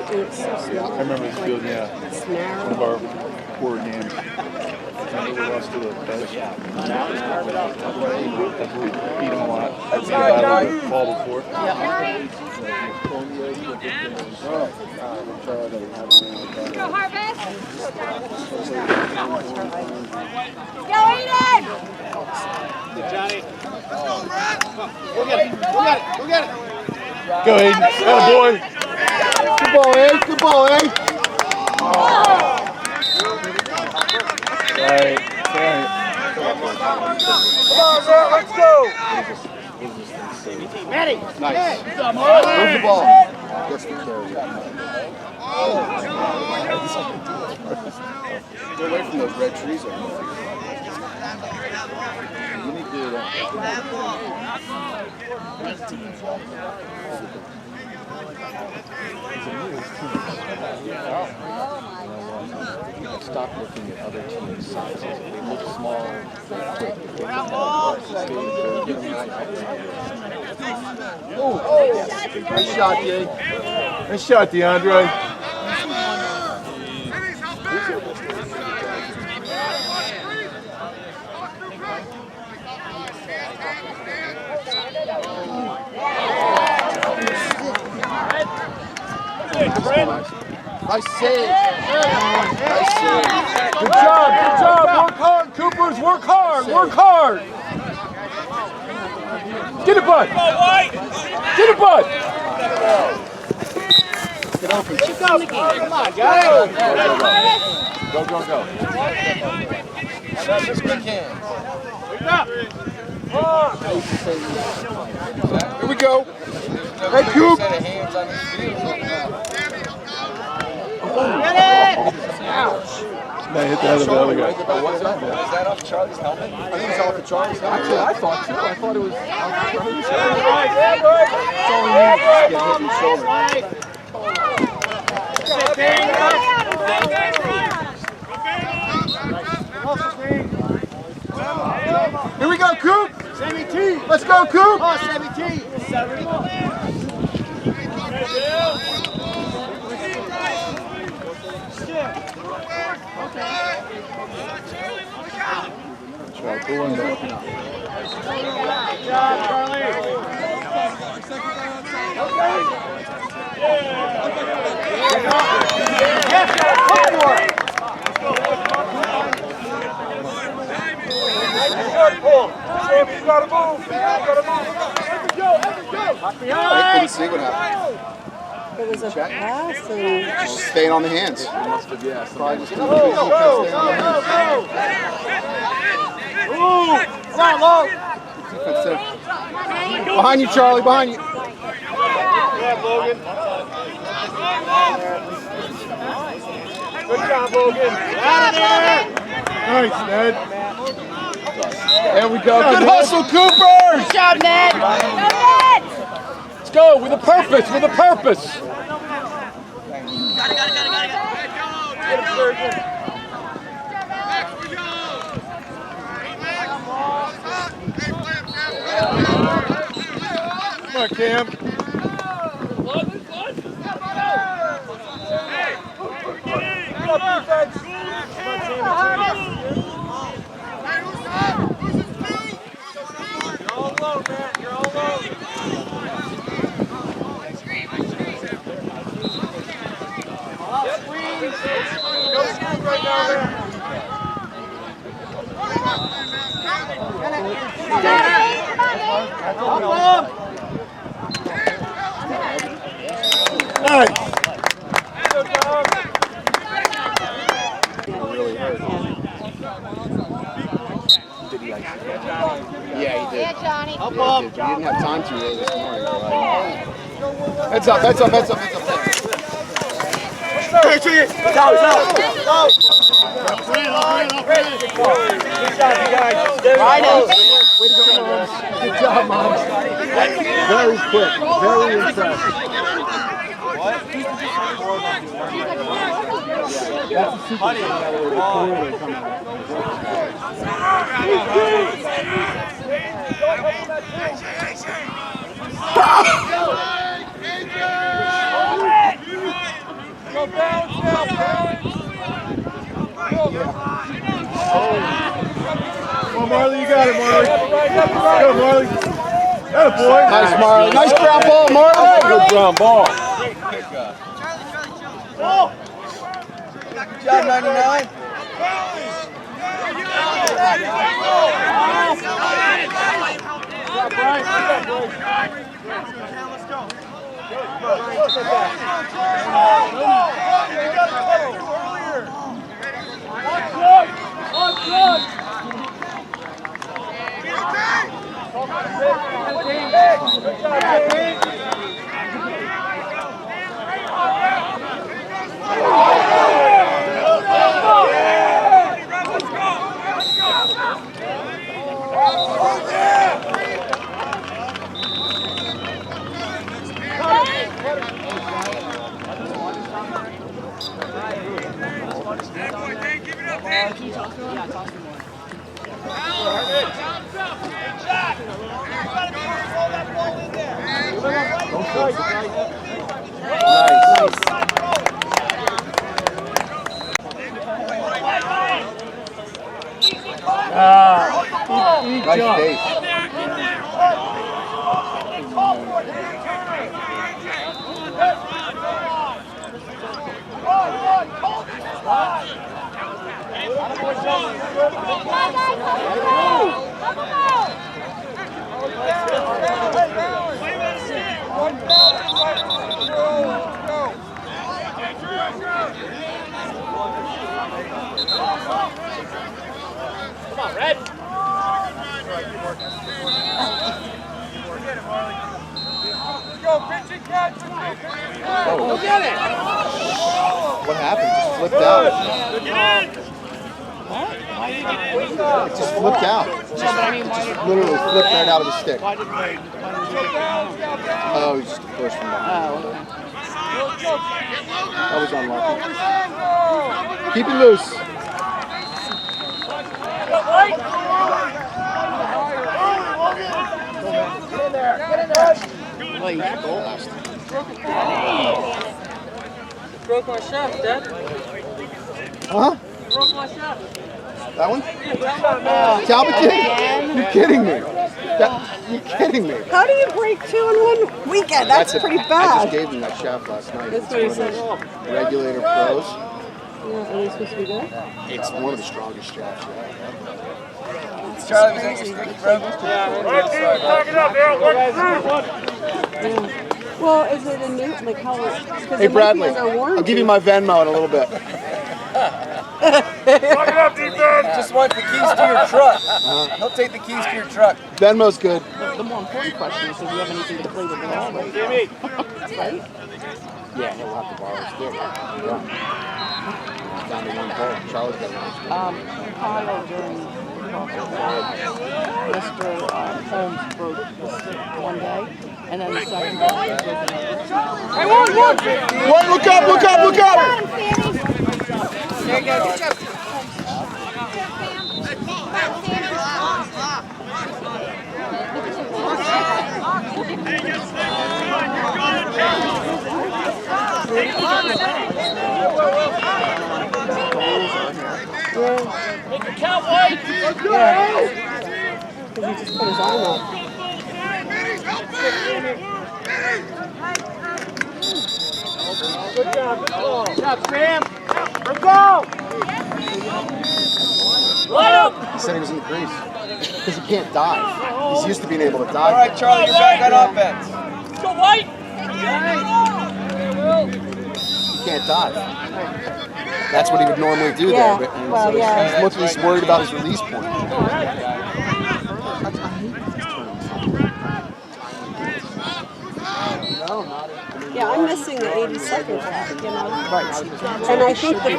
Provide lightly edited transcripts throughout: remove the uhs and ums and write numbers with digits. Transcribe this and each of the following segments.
And it's so small. I remember this field, yeah. It's narrow. One of our poor games. Remember we lost to the Pez? We beat them a lot. I'd seen about the fall before. Go, Harvest! Go, Eden! Johnny. Go get it. Go get it. Go get it. Go, Aiden. Atta boy. Good ball, eh? Good ball, eh? Right. Come on, man, let's go! Maddie. Nice. Where's the ball? Gets the carry. Get away from those red trees over there. You need to do that. Stop looking at other teams' sizes. They look small, they're quick. Nice shot, Jay. Nice shot, DeAndre. Nice save. Nice save. Good job, good job. Work hard, Koopers. Work hard, work hard. Get it, bud. Get it, bud. Get open. Keep going, Mickey. Come on, guys. Go, go, go. Just big hands. Here we go. Hey, Coop. Get it! Ouch. Man, hit the head of the other guy. What's that? Is that off Charlie's helmet? I think it's off of Charlie's helmet. Actually, I thought too. I thought it was off Charlie's head. That's all we need. Get hit in the shoulder. Here we go, Coop. Sammy T. Let's go, Coop. Oh, Sammy T. Try pulling that. Good job, Charlie. Yes, look for it. Sammy's got to move. I couldn't see what happened. It was a pass and Just staying on the hands. Must have, yeah. Probably just Go. Come on, Low. defensive. Behind you, Charlie. Behind you. Yeah, Logan. Good job, Logan. Out of there. Nice, Ned. There we go. Good hustle, Koopers. Good job, Ned. go, Ned! Let's go with a purpose, with a purpose. Got it. Come on, Cam. You're all alone, man. You're all alone. Go screen right now, man. Nice. Good job. Really hurt. Yeah, he did. Yeah, Johnny. Up, He up. did. We didn't have time to really this morning. Heads up, heads up, heads up, heads up. It's out. Good job, you guys. Way to go, Moms. Good job, Moms. Very quick, very impressed. That's a super thing that way to come out. Marley. You got it, Marley. Go, Marley. That a boy. Nice, Marley. Nice ground ball, Marley. Good ground ball. Good job, 99. Nice base. Come on, Red. Go get it! What happened? Just flipped out. It just flipped out. It just literally flipped right out of the stick. Oh, he's just a push from behind. That was unlucky. Keep it loose. Broke my shaft, Dad. Huh? Broke my shaft. That one? Talbot did? You're kidding me. You're kidding me. How do you break two in one weekend? That's pretty I just bad. gave him that shaft last night. That's It's what he one of said. those Regulator Pros. Yeah, are they supposed to be good? It's one of the strongest shafts. Charlie was angry, bro. Back it up, Errol. Well, is it a new, like how, because Hey Bradley, I'll give you my Venmo in a little bit. Back it up, defense. Just want the keys to your truck. He'll take the keys to your truck. Venmo's good. The more important question is, do we have anything to play with at all? Right? Jimmy. Right? Yeah, he'll have to borrow his stick. Yeah. Down to one hole. Charlie's got one. Kyle during Mr. Holmes broke the stick one day, and then the second day he broke it. I want one! Wait, look up, look up, look up! There you go, good job. Make the count, White. Yeah. Because he just put his arm up. Good job, Sam. Let's go. He said he was in the crease. Because he can't dive. He's used to being able to dive. All right, Charlie, you're back on offense. Let's go, White. He can't dive. That's what he would normally do Yeah, there. But, and well, so yeah. he's worried about his release point. Yeah, I'm missing the 80-second clock, you know. Right. And I think the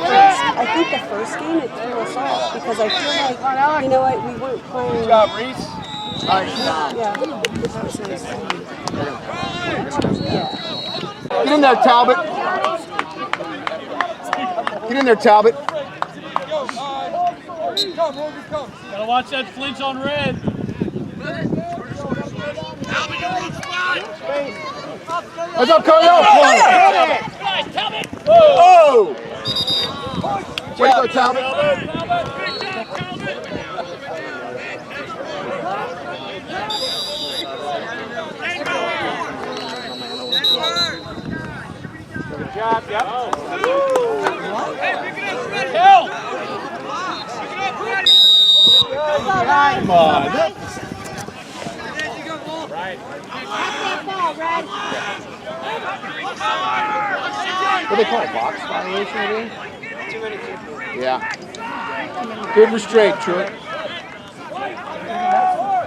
first game it threw us off because I feel like, you know what, we weren't playing. Good job, Reese. Yeah. Get in there, Talbot. Get in there, Talbot. Gotta watch that flinch on red. What's up, Coyo? Oh! Way to go, Talbot. job, yep. Come on. What do they call it? Box violation, I think? Too many people. Yeah. Good restraint, Truett.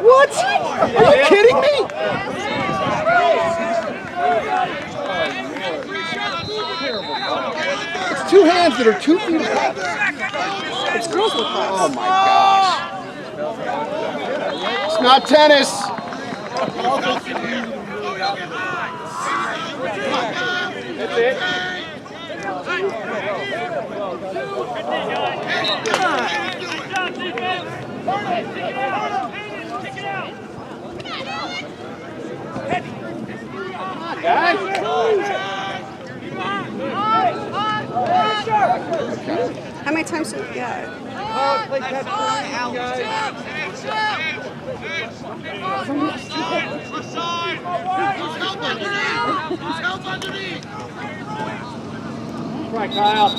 What? Are you kidding me? It's two hands that are 2 feet apart. It's girls lacrosse. Oh my gosh. It's not tennis. That's it. Guys. How many times did we get? Play catch for you guys. Right, Kyle.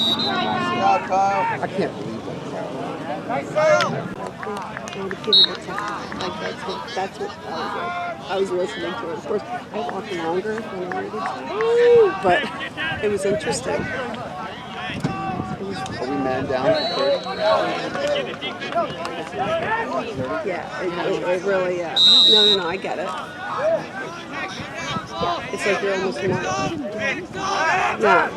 I can't believe that. Oh, the people were talking. Like that's what I was listening to it. Of course, I walked longer than I needed, but it was interesting. Are we man down for 30? Yeah, it really, yeah. No, I get it. It's like you're almost not. No.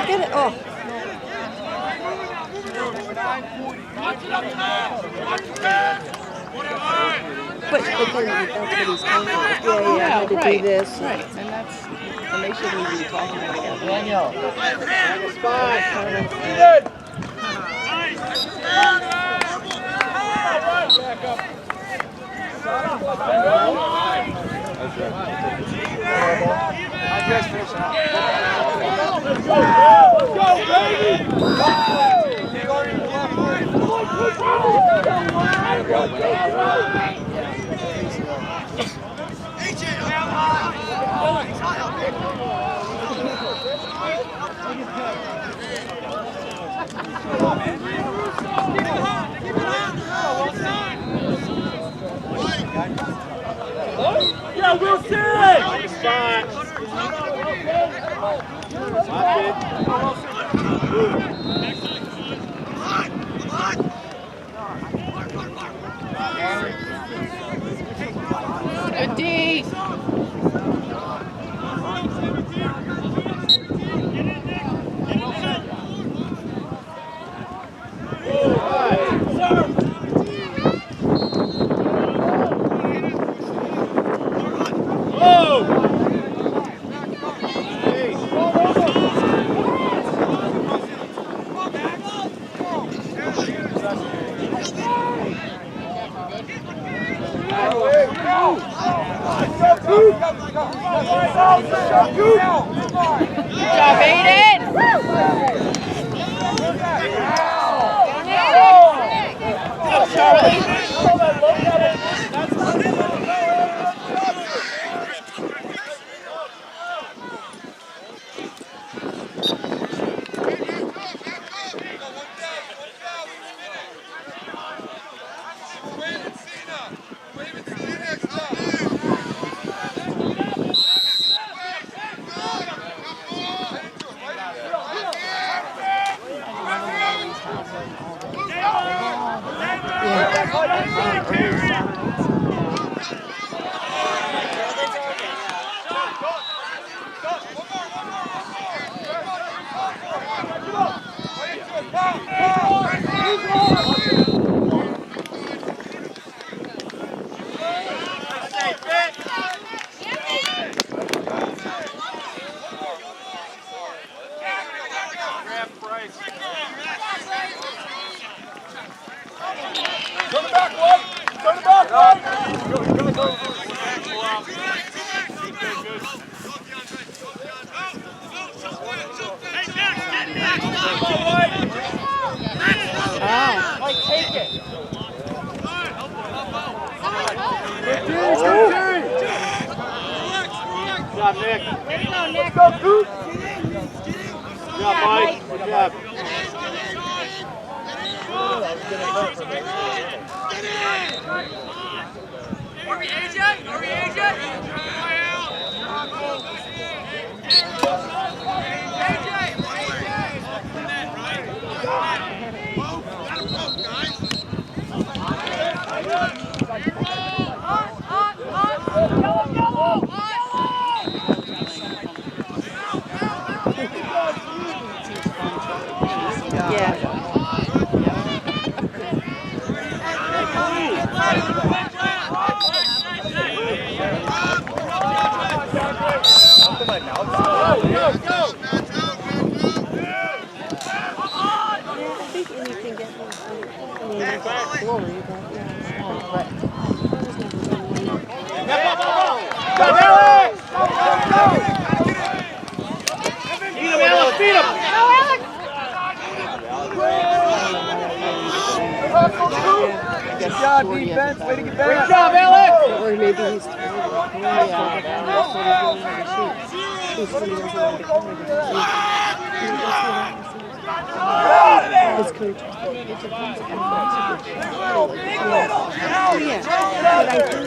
Get it. Oh. But that's what he's talking about. Yeah, I had to do this. Right, and they shouldn't even be talking together. Daniel. Yeah, Wilson! Nice spot. Good D. Good job, Aiden! Go, Charlie! Hey, job, Nick. Way to go, Nick. Let's go, Coop. Good job, Mike. Good job. Are we AJ? Are we AJ? Yeah. I think anything gets more glory, but Beat him, Alex. Beat him. Good job, defense. Way to get back. Great job, Alex. or maybe he's tired. His coach. Yeah, but I think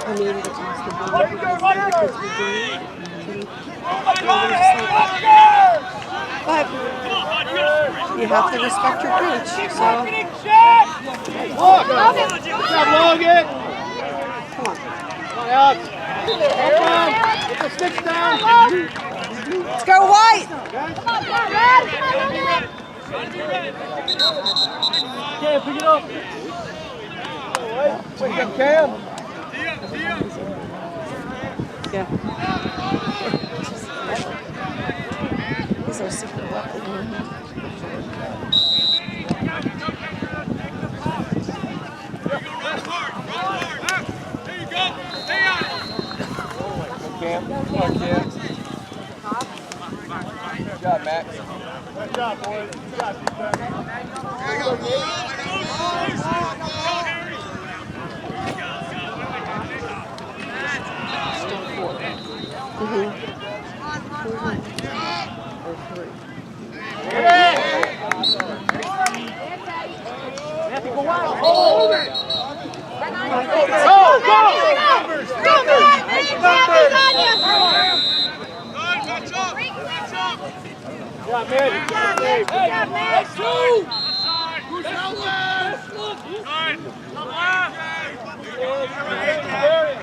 unable to toss the ball because but you have to respect your coach. So Look. Good job, Logan. come on. Come on, Alex. Get the sticks down. Let's go White. Cam, pick it up. Way to go, Cam. Yeah. He's our secret weapon. Cam. Come on, Cam. Good job, Max. Good job, boys. Good job, defense. Hold it! Go! Numbers! Yeah, man.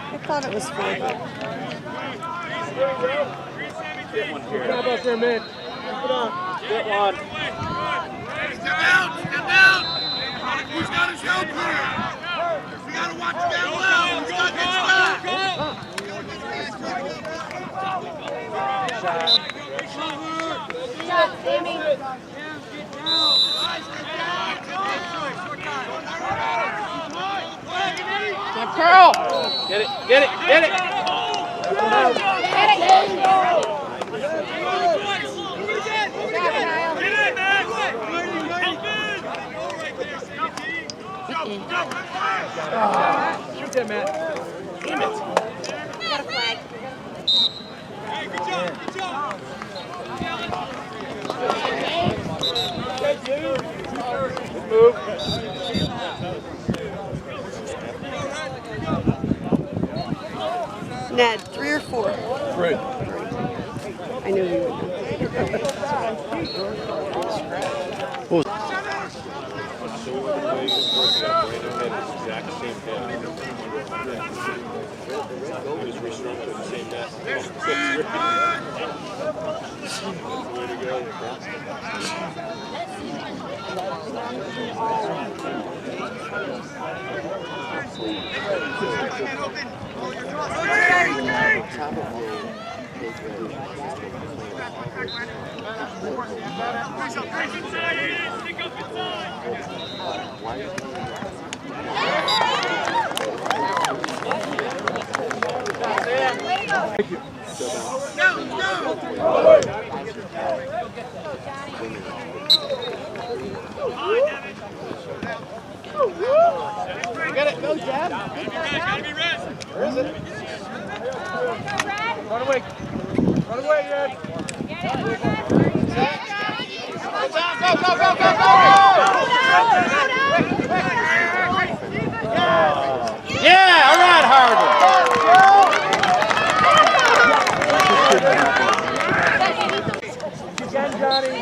I thought it was 4. Good job up there, man. Get one. Step out! Step out! Who's got his help here? We gotta watch down low. Who's got his back? Good job, Sammy. Come on, Carl. Get it, get it, get it. Shoot that, Matt. Damn it. Got a flag. Hey, good job, good job. Good move. Ned, 3 or 4? 3. I knew you would. Thank you. Get it, go, Jab. Gotta be red. Where is it? away. Run away, Ed. Yeah, all right, Again, Johnny.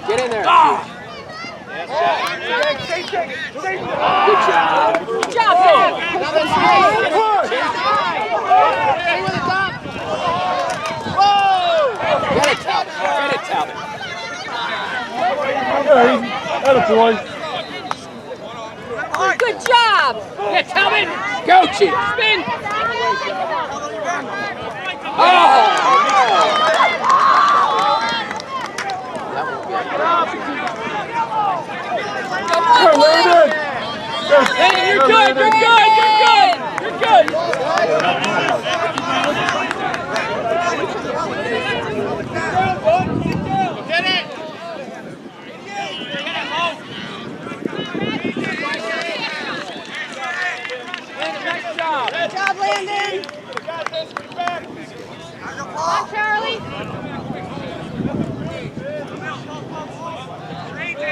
Get in there. Good job, Get it, Talbot. Get it, Talbot. Attaboy. Good job. Yeah, Talbot. Go, Chief. Spin. You're good. You're good. You're good. You're good. Get it. Nice job. Good job, Landon. Come on, Charlie.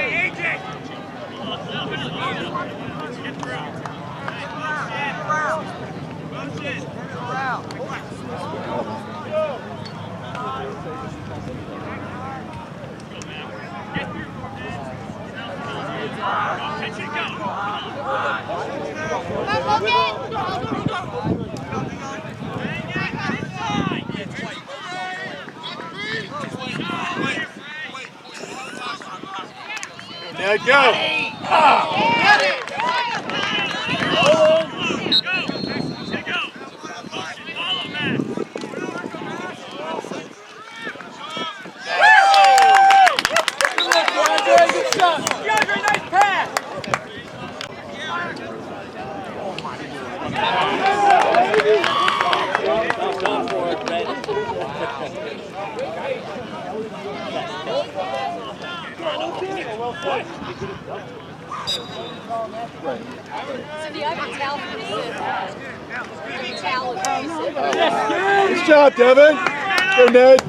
AJ. There you go. Get it! Good shot. DeAndre, nice pass. So the other talent Good job, Devin. Go, Ned.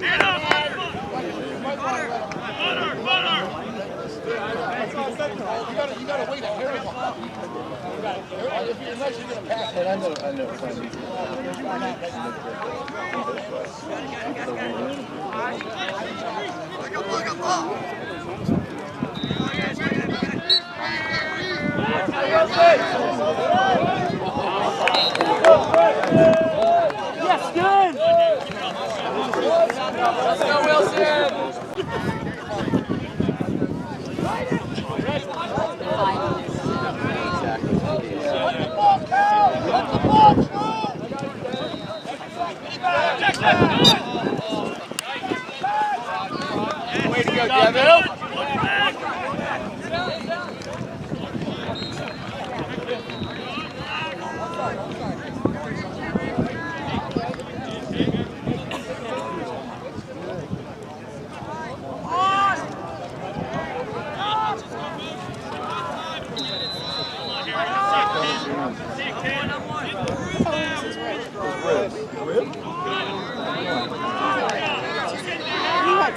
Yes, good. Let's go, Wilson. Way to go, Devin.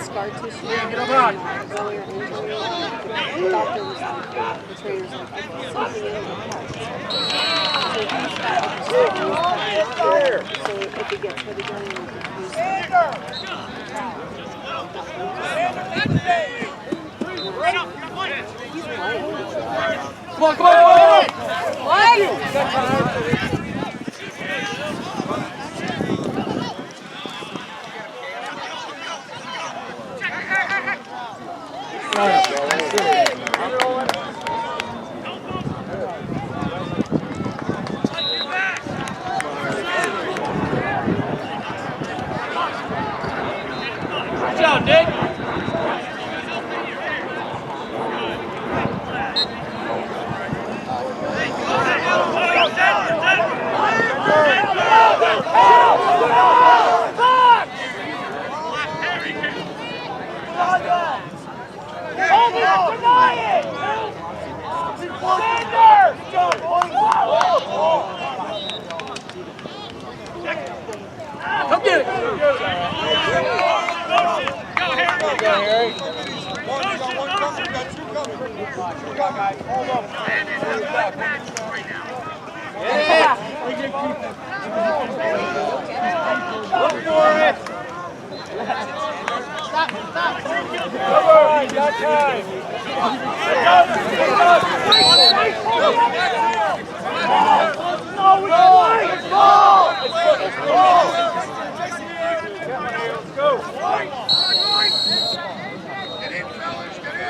Scar tissue. Earlier injury. The doctor was like, the trainer was like, I can't something in the heart. So if he gets hit again, we can use He's playing. Come on, come on, come on. What? Good job, Nick. Hold it! Look for it. Stop. Got time. Let's go. Get in, fellas, get in!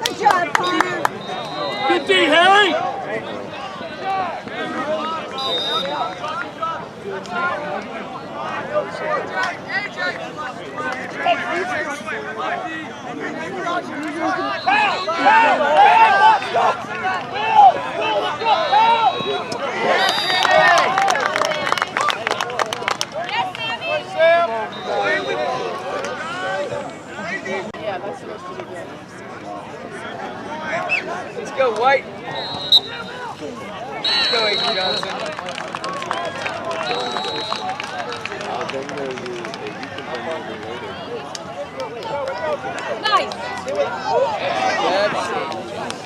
Good job, Connor. Good D, Harry. Yeah, that's supposed to be good. Let's go, White. Let's go, A.J. Johnson. Nice.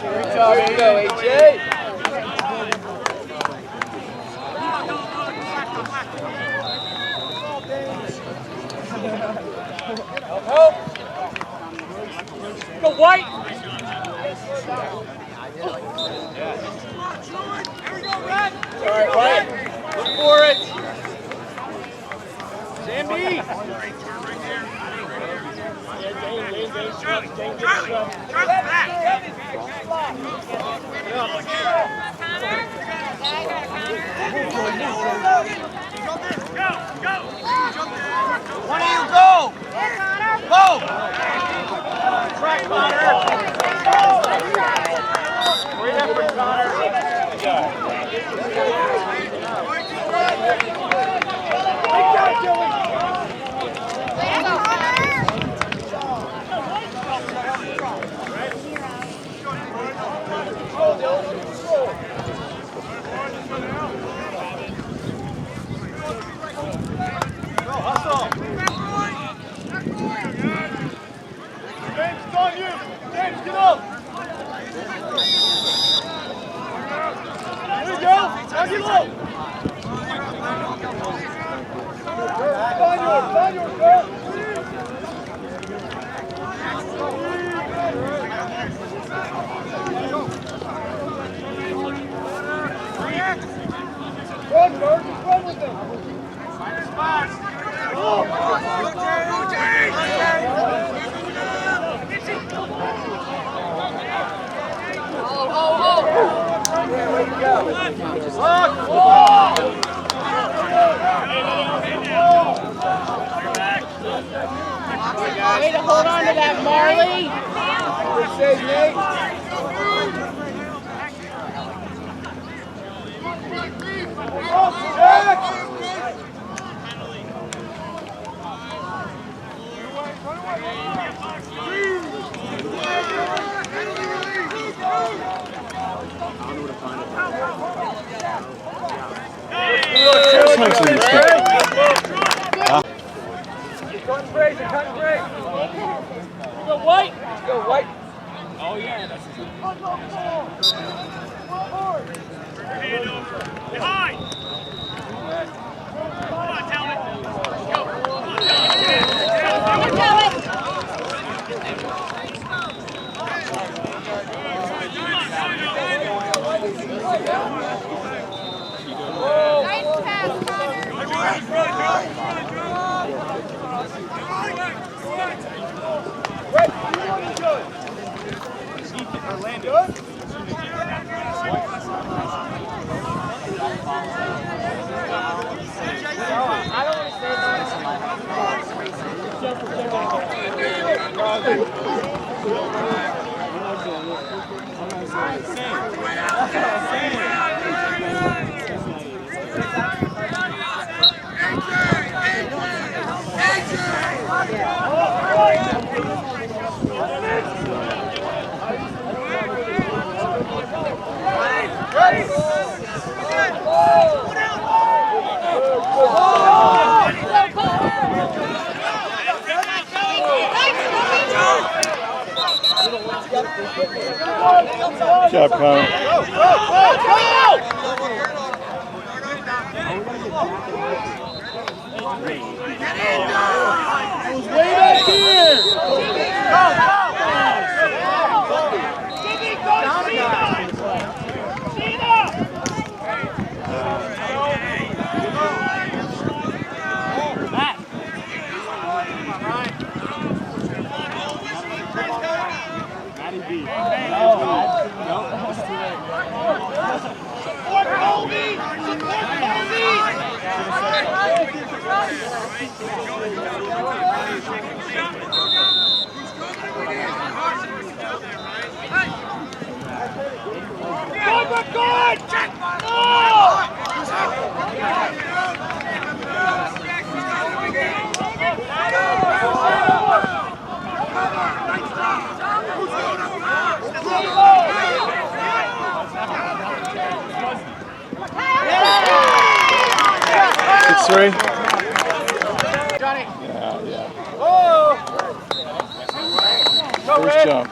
Good job, here you go, A.J. Help. Go, White. All right, White. Look for it. Sandy. Charlie, back! One of you go! Go! Right, Connor. Great effort, Connor. Go, hustle. James, it's on you. James, get up. There you go. Now get low. Find yours, girl. Run, Bird. Just run with them. Way to hold on to that, Marley. Good save, Nate. Go, White. Go, White. Oh, yeah. That's Behind! Come on, Talbot! Go! Come on, Talbot! Nice pass, Connor. Good job, Connor. Way back here! It's 3. Johnny. Yeah. Oh! First jump.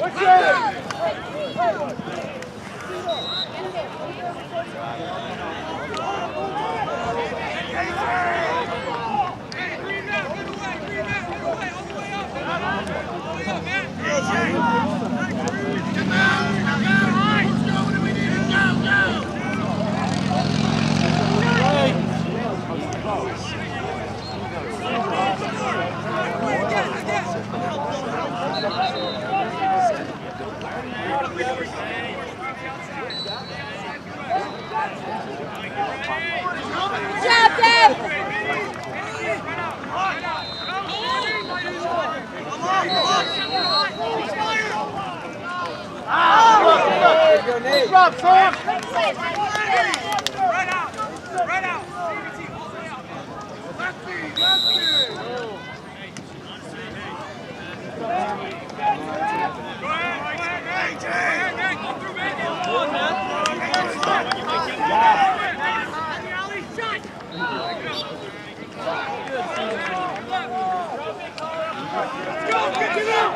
What's your Drop, Sam! Right out! Right out! Lefty! Lefty! Go ahead! Go through, man! Let's go! Get it out!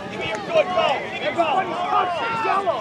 Give me your good ball! Everybody's touching! Yellow!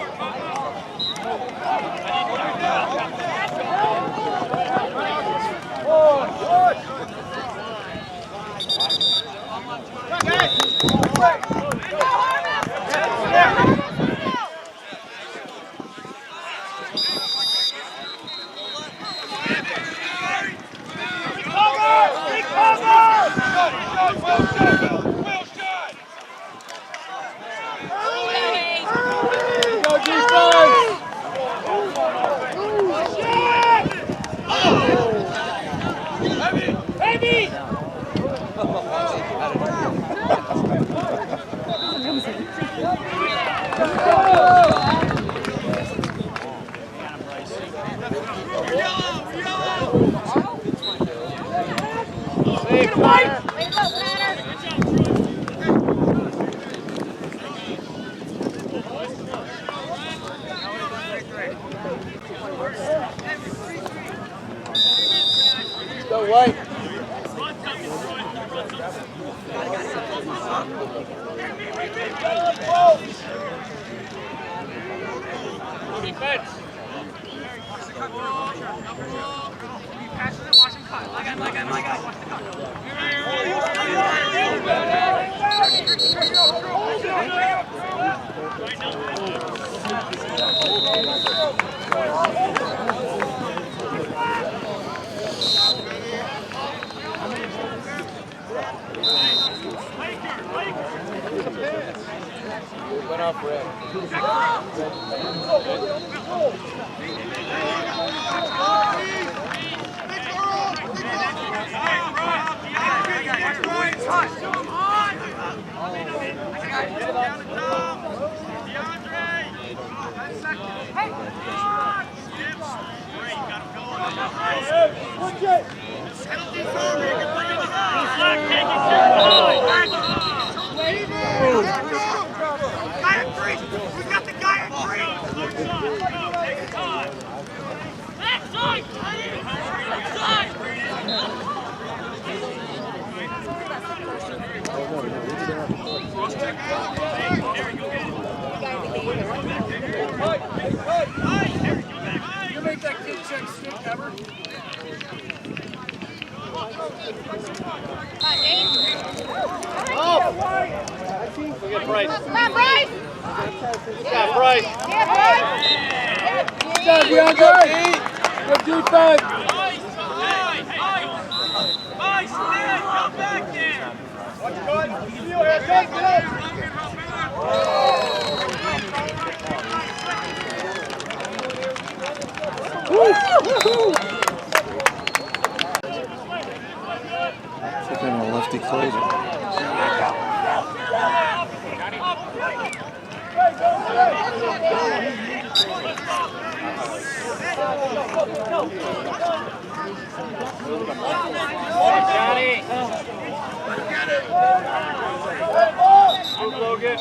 Go white. Went off red. We got the guy at green! Backside! Backside! You make that kid check stick ever? Oh! Look at Bryce. Come on, Bryce. Yeah, Bryce. Yeah, Bryce. Good job, DeAndre. Good defense. Looking at a lefty closer. Johnny. Move, Logan.